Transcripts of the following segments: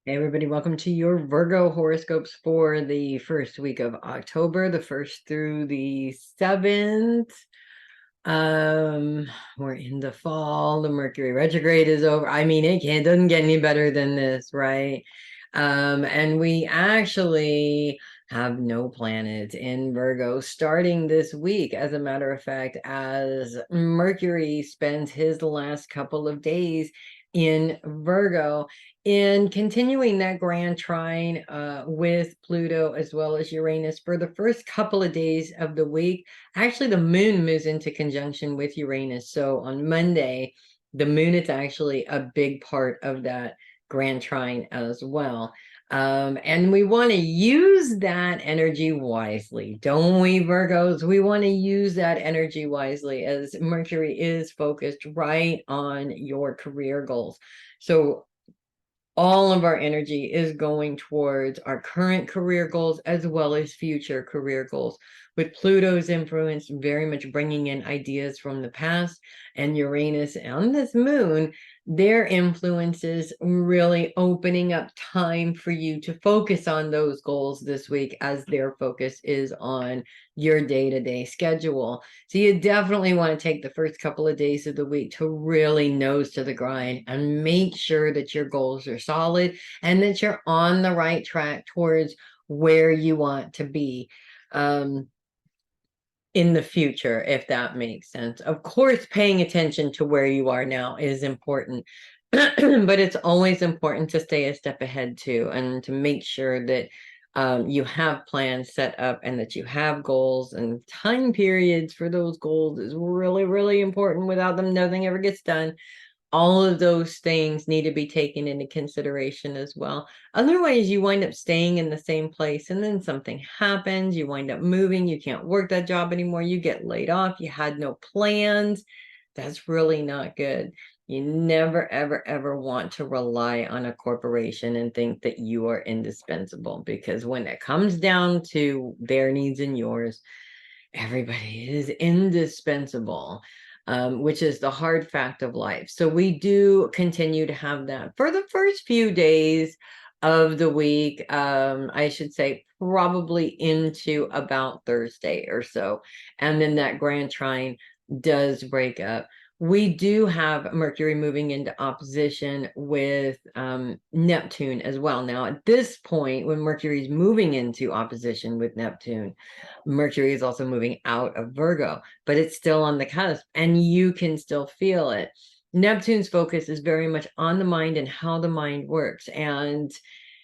Hey everybody, welcome to your Virgo horoscopes for the first week of October, the 1st through the 7th. We're in the fall, the Mercury retrograde is over. I mean, doesn't get any better than this, right? And we actually have no planets in Virgo starting this week. As a matter of fact, as Mercury spends his last couple of days in Virgo, and continuing that grand trine with Pluto as well as Uranus for the first couple of days of the week. Actually, the moon moves into conjunction with Uranus. So on Monday, the moon is actually a big part of that grand trine as well. And we want to use that energy wisely, don't we, Virgos? We want to use that energy wisely as Mercury is focused right on your career goals. So all of our energy is going towards our current career goals as well as future career goals, with Pluto's influence very much bringing in ideas from the past, and Uranus on this moon, their influences really opening up time for you to focus on those goals this week, as their focus is on your day-to-day schedule. So you definitely want to take the first couple of days of the week to really nose to the grind and make sure that your goals are solid and that you're on the right track towards where you want to be in the future, if that makes sense. Of course, paying attention to where you are now is important, but it's always important to stay a step ahead too, and to make sure that you have plans set up and that you have goals, and time periods for those goals is really, really important. Without them, nothing ever gets done. All of those things need to be taken into consideration as well. Otherwise, you wind up staying in the same place and then something happens, you wind up moving, you can't work that job anymore, you get laid off, you had no plans. That's really not good. You never, ever, ever want to rely on a corporation and think that you are indispensable, because when it comes down to their needs and yours, everybody is indispensable, which is the hard fact of life. So we do continue to have that for the first few days of the week. I should say probably into about Thursday or so. And then that grand trine does break up. We do have Mercury moving into opposition with Neptune as well. Now, at this point, when Mercury is moving into opposition with Neptune, Mercury is also moving out of Virgo, but it's still on the cusp and you can still feel it. Neptune's focus is very much on the mind and how the mind works. And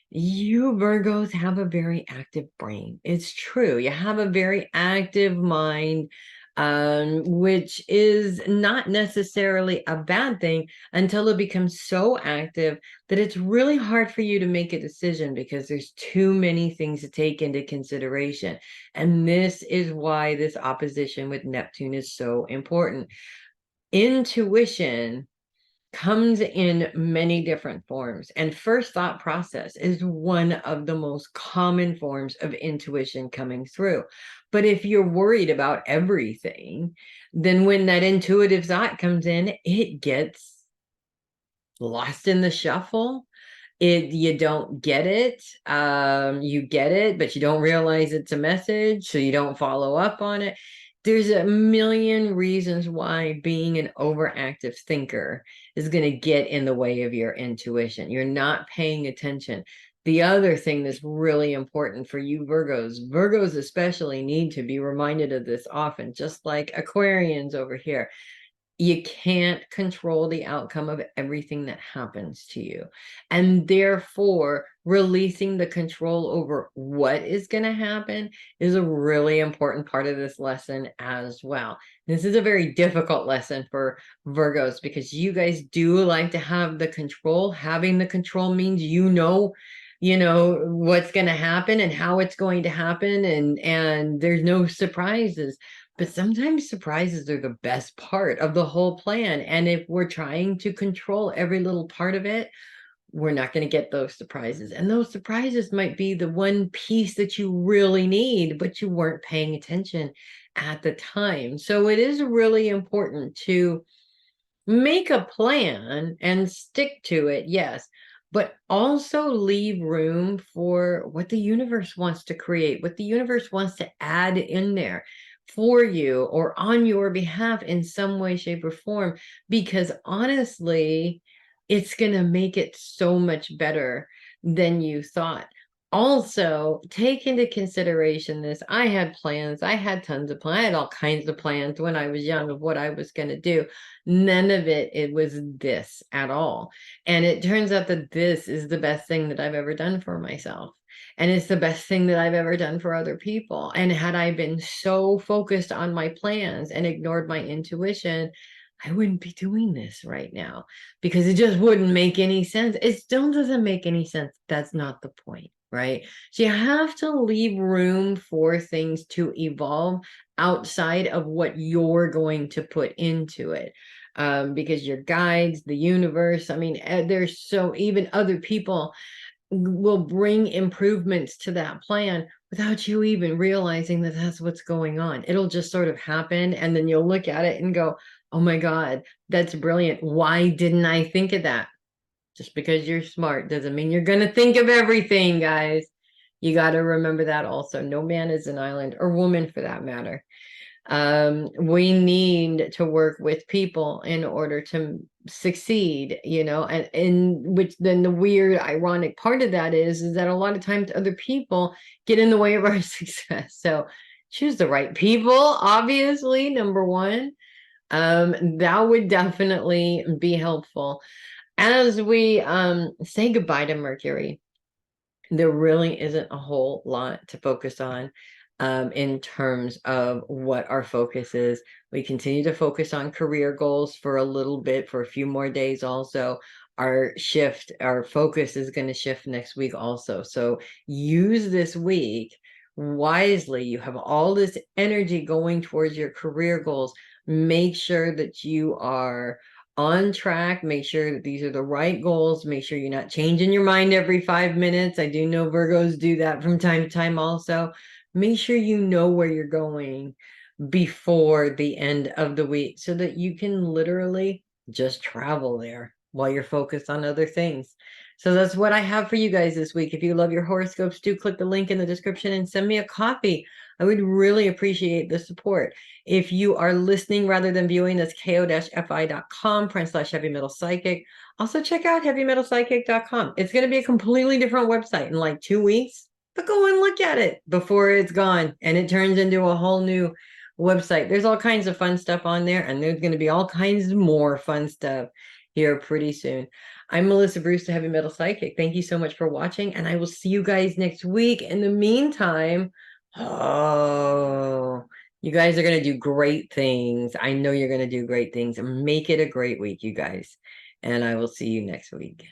you Virgos have a very active brain. It's true. You have a very active mind, which is not necessarily a bad thing until it becomes so active that it's really hard for you to make a decision because there's too many things to take into consideration. And this is why this opposition with Neptune is so important. Intuition comes in many different forms, and first thought process is one of the most common forms of intuition coming through. But if you're worried about everything, then when that intuitive thought comes in, it gets lost in the shuffle. You don't get it. You get it, but you don't realize it's a message, so you don't follow up on it. There's a million reasons why being an overactive thinker is going to get in the way of your intuition. You're not paying attention. The other thing that's really important for you Virgos especially need to be reminded of this often, just like Aquarians over here. You can't control the outcome of everything that happens to you. And therefore, releasing the control over what is going to happen is a really important part of this lesson as well. This is a very difficult lesson for Virgos because you guys do like to have the control. Having the control means you know what's going to happen and how it's going to happen, and there's no surprises. But sometimes surprises are the best part of the whole plan. And if we're trying to control every little part of it, we're not going to get those surprises. And those surprises might be the one piece that you really need, but you weren't paying attention at the time. So it is really important to make a plan and stick to it, yes, but also leave room for what the universe wants to create, what the universe wants to add in there for you or on your behalf in some way, shape, or form. Because honestly, it's going to make it so much better than you thought. Also, take into consideration this. I had plans. I had tons of plans. I had all kinds of plans when I was young of what I was going to do. None of it was this at all. And it turns out that this is the best thing that I've ever done for myself. And it's the best thing that I've ever done for other people. And had I been so focused on my plans and ignored my intuition, I wouldn't be doing this right now because it just wouldn't make any sense. It still doesn't make any sense. That's not the point, right? So you have to leave room for things to evolve outside of what you're going to put into it. Because your guides, the universe, I mean, there's so even other people will bring improvements to that plan without you even realizing that that's what's going on. It'll just sort of happen. And then you'll look at it and go, oh my God, that's brilliant. Why didn't I think of that? Just because you're smart doesn't mean you're going to think of everything, guys. You got to remember that also. No man is an island, or woman for that matter. We need to work with people in order to succeed, you know, and which then the weird, ironic part of that is that a lot of times other people get in the way of our success. So choose the right people, obviously, number one. That would definitely be helpful. As we say goodbye to Mercury, there really isn't a whole lot to focus on in terms of what our focus is. We continue to focus on career goals for a little bit, for a few more days also. Our focus is going to shift next week also. So use this week wisely. You have all this energy going towards your career goals. Make sure that you are on track. Make sure that these are the right goals. Make sure you're not changing your mind every 5 minutes. I do know Virgos do that from time to time also. Make sure you know where you're going before the end of the week so that you can literally just travel there while you're focused on other things. So that's what I have for you guys this week. If you love your horoscopes, do click the link in the description and send me a copy. I would really appreciate the support. If you are listening rather than viewing, that's ko-fi.com/heavy metal psychic. Also check out heavymetalpsychic.com. It's going to be a completely different website in like 2 weeks, but go and look at it before it's gone and it turns into a whole new website. There's all kinds of fun stuff on there, and there's going to be all kinds more fun stuff here pretty soon. I'm Melissa Bruce, the Heavy Metal Psychic. Thank you so much for watching, and I will see you guys next week. In the meantime, you guys are going to do great things. I know you're going to do great things. Make it a great week, you guys. And I will see you next week.